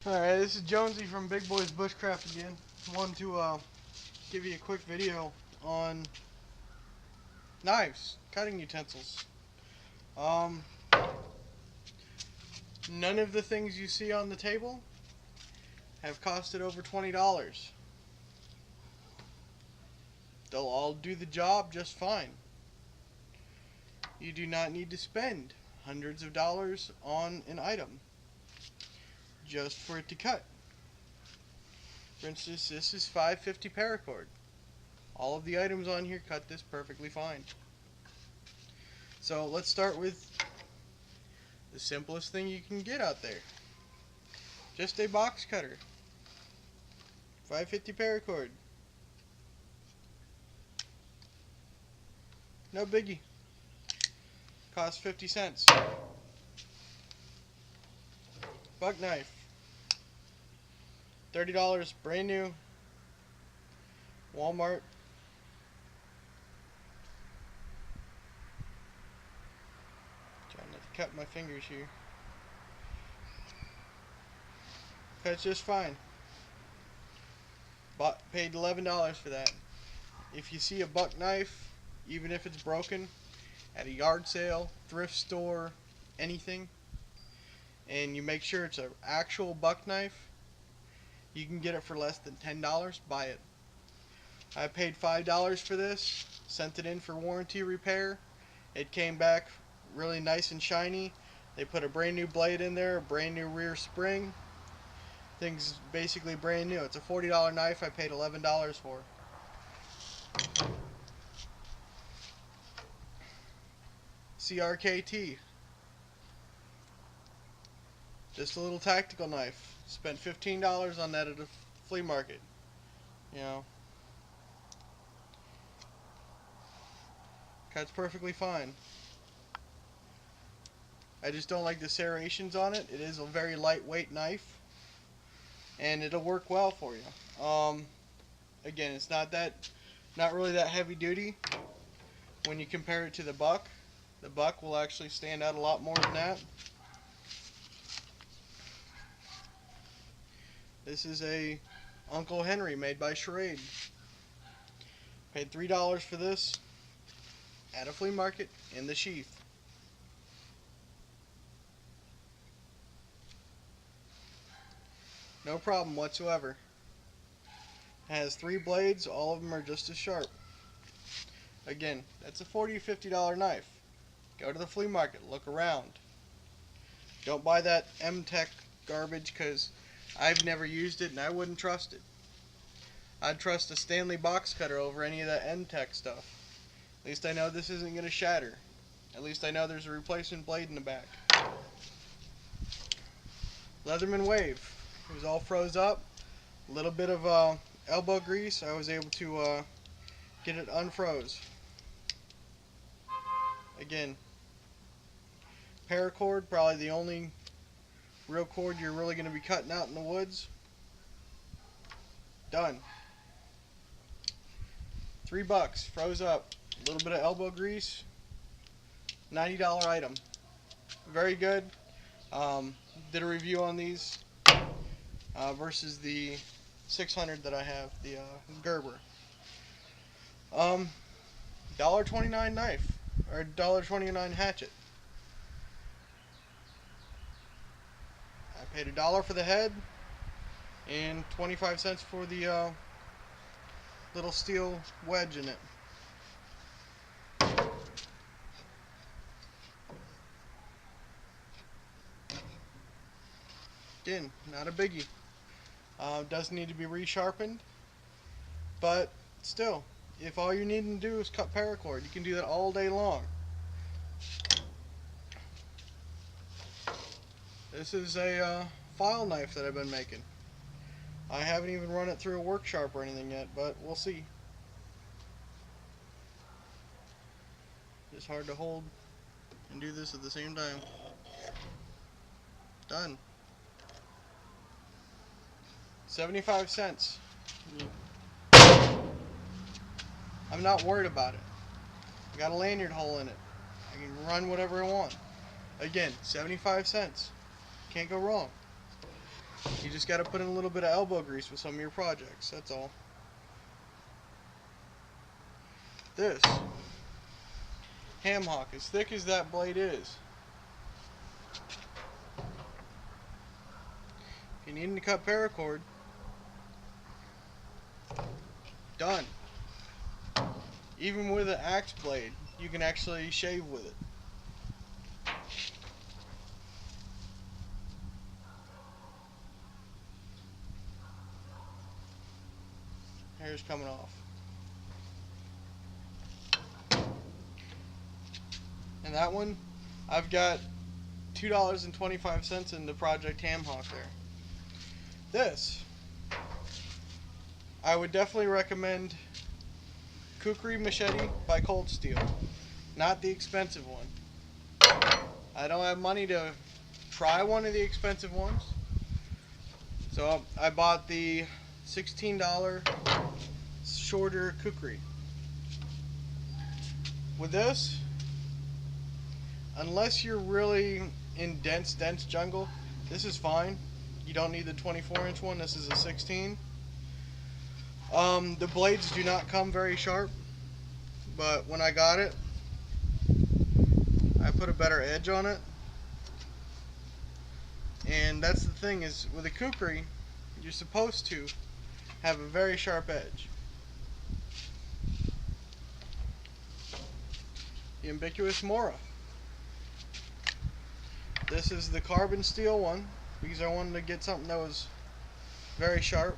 Alright, this is Jonesy from Bigboysbushcraft again. Wanted to give you a quick video on knives, cutting utensils. Um, None of the things you see on the table have costed over $20. They'll all do the job just fine. You do not need to spend hundreds of dollars on an item just for it to cut. For instance, this is 550 paracord. All of the items on here cut this perfectly fine. So let's start with the simplest thing you can get out there. Just a box cutter. 550 paracord. No biggie. Costs 50 cents. Buck knife. $30, brand new. Walmart. Trying not to cut my fingers here. Cuts just fine. Paid $11 for that. If you see a buck knife, even if it's broken, at a yard sale, thrift store, anything, and you make sure it's an actual buck knife, you can get it for less than $10. Buy it. I paid $5 for this, sent it in for warranty repair. It came back really nice and shiny. They put a brand new blade in there, a brand new rear spring. Thing's basically brand new. It's a $40 knife I paid $11 for. CRKT. Just a little tactical knife. Spent $15 on that at a flea market. You know. Cuts perfectly fine. I just don't like the serrations on it. It is a very lightweight knife, and it'll work well for you. Again, it's not really that heavy duty when you compare it to the buck. The buck will actually stand out a lot more than that. This is a Uncle Henry made by Charade. Paid $3 for this at a flea market in the sheath. No problem whatsoever. It has 3 blades, all of them are just as sharp. Again, that's a $40 or $50 knife. Go to the flea market, look around. Don't buy that M-Tech garbage, because I've never used it and I wouldn't trust it. I'd trust a Stanley box cutter over any of that M-Tech stuff. At least I know this isn't going to shatter. At least I know there's a replacement blade in the back. Leatherman Wave. It was all froze up. A little bit of elbow grease. I was able to get it unfroze. Again, paracord, probably the only real cord you're really going to be cutting out in the woods. Done. $3, froze up. A little bit of elbow grease. $90 item. Very good. Did a review on these versus the 600 that I have, the Gerber. $1.29 knife, or $1.29 hatchet. I paid $1 for the head and 25 cents for the little steel wedge in it. Again, not a biggie. Does need to be resharpened, but still, if all you need to do is cut paracord, you can do that all day long. This is a file knife that I've been making. I haven't even run it through a work sharp or anything yet, but we'll see. It's hard to hold and do this at the same time. Done. 75 cents. I'm not worried about it. I got a lanyard hole in it. I can run whatever I want. Again, 75 cents. Can't go wrong. You just got to put in a little bit of elbow grease with some of your projects, that's all. This ham hock, as thick as that blade is, if you need to cut paracord, done. Even with an axe blade, you can actually shave with it. Hair's coming off. And that one, I've got $2.25 in the Project Ham Hock there. This, I would definitely recommend Kukri Machete by Cold Steel. Not the expensive one. I don't have money to try one of the expensive ones. So I bought the $16 shorter Kukri. With this, unless you're really in dense jungle, this is fine. You don't need the 24-inch one. This is a 16. The blades do not come very sharp, but when I got it, I put a better edge on it. And that's the thing, is with a Kukri, you're supposed to have a very sharp edge. The Ubiquitous Mora. This is the carbon steel one, because I wanted to get something that was very sharp.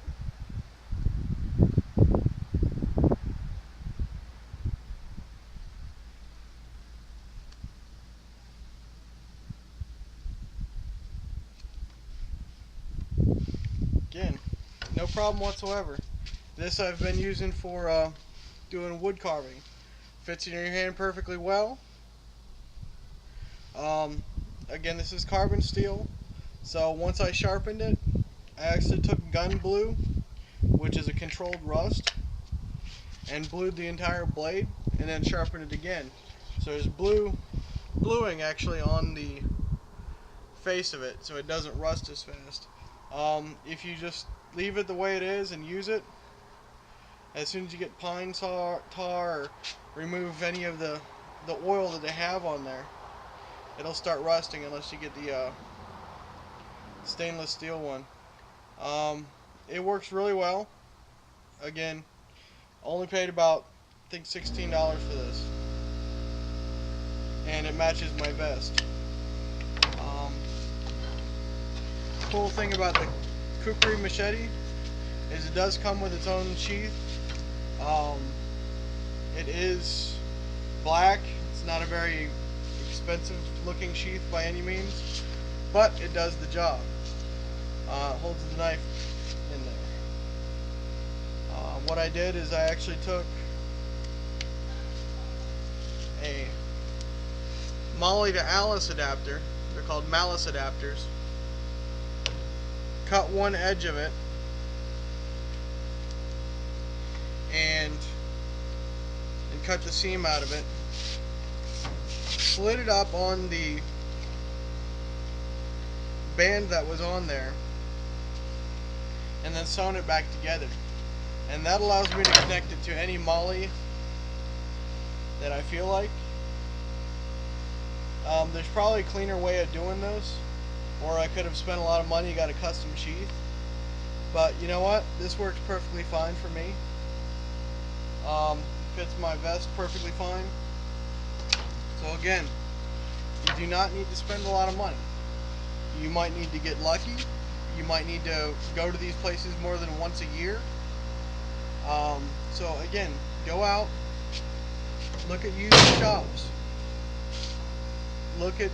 Again, no problem whatsoever. This I've been using for doing wood carving. Fits in your hand perfectly well. Again, this is carbon steel, so once I sharpened it, I actually took gun blue, which is a controlled rust, and blued the entire blade, and then sharpened it again. So there's bluing actually on the face of it, so it doesn't rust as fast. If you just leave it the way it is and use it, as soon as you get pine tar or remove any of the oil that they have on there, it'll start rusting unless you get the stainless steel one. It works really well. Again, only paid about, I think, $16 for this, and it matches my vest. Cool thing about the Kukri machete is it does come with its own sheath. It is black. It's not a very expensive looking sheath by any means, but it does the job. Holds the knife in there. What I did is I actually took a Molly to Alice adapter. They're called Malice adapters. Cut one edge of it and cut the seam out of it. Slid it up on the band that was on there, and then sewn it back together. And that allows me to connect it to any Molly that I feel like. There's probably a cleaner way of doing this, or I could have spent a lot of money, got a custom sheath. But you know what? This works perfectly fine for me. Fits my vest perfectly fine. So again, you do not need to spend a lot of money. You might need to get lucky. You might need to go to these places more than once a year. So again, go out, look at used shops. Look at,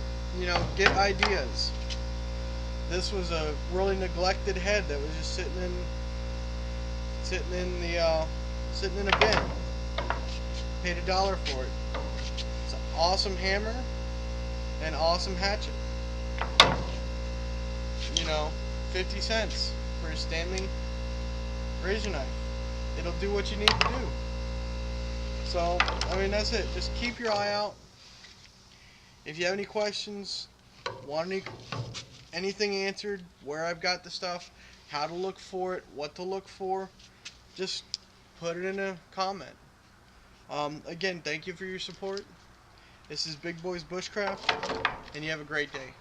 get ideas. This was a really neglected head that was just sitting in a bin. Paid $1 for it. It's an awesome hammer and awesome hatchet. 50 cents for a Stanley razor knife. It'll do what you need to do. So, that's it. Just keep your eye out. If you have any questions, want any anything answered, where I've got the stuff, how to look for it, what to look for, just put it in a comment. Again, thank you for your support. This is Big Boys Bushcraft, and you have a great day.